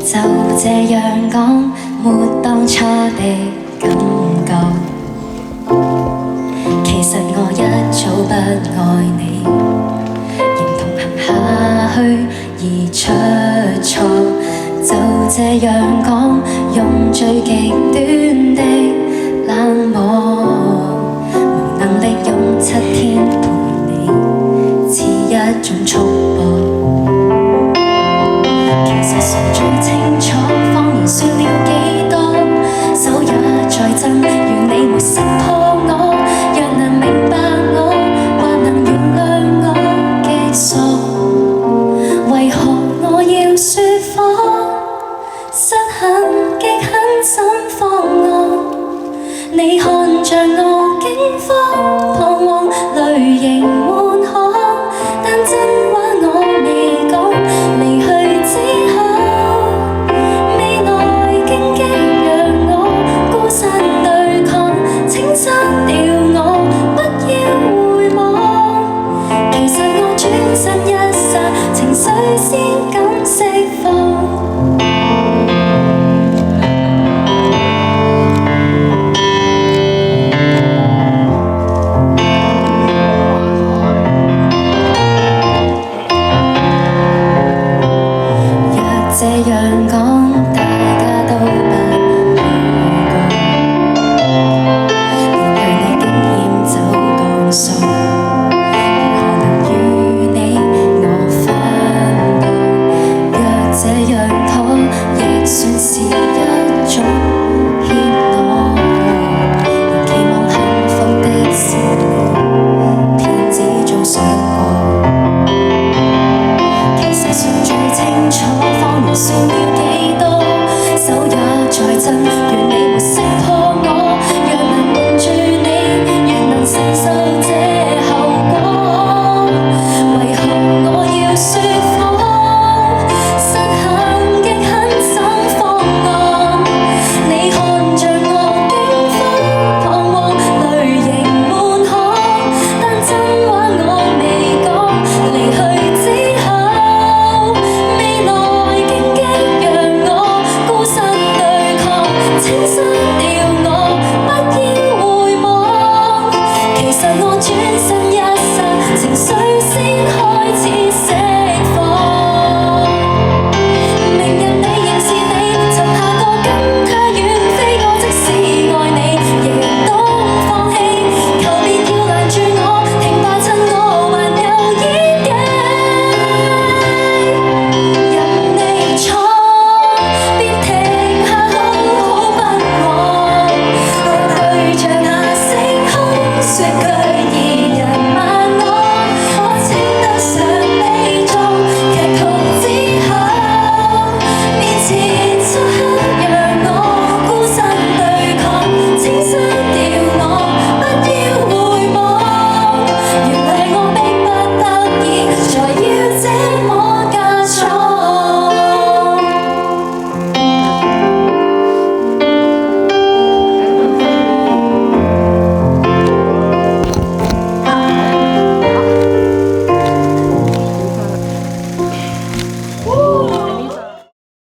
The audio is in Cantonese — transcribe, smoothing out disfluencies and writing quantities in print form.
就這樣講，沒當初的感覺。其實我一早不愛你，仍同行下去而出錯。就這樣講，用最極端的冷漠，無能力用7天陪你，似一種束縛。其實誰最清楚，謊言說了幾多，手也在震，願你沒識破我。若能明白我，或能原諒我極傻，為何我要說謊？失衡極狠心慌我，你看着我驚慌彷徨，淚盈滿腔，但真話我未講。離去之後，未來荊棘讓我孤身對抗，請刪掉我，不要回望。其實我轉身一剎，情緒先敢釋放。這樣講，大家都不會講。面對你經驗就講數，如何能與你我分擔？若這樣妥，亦算是一種怯懦。仍期望幸福的是你，騙子早想過。其實誰最清楚，謊言說了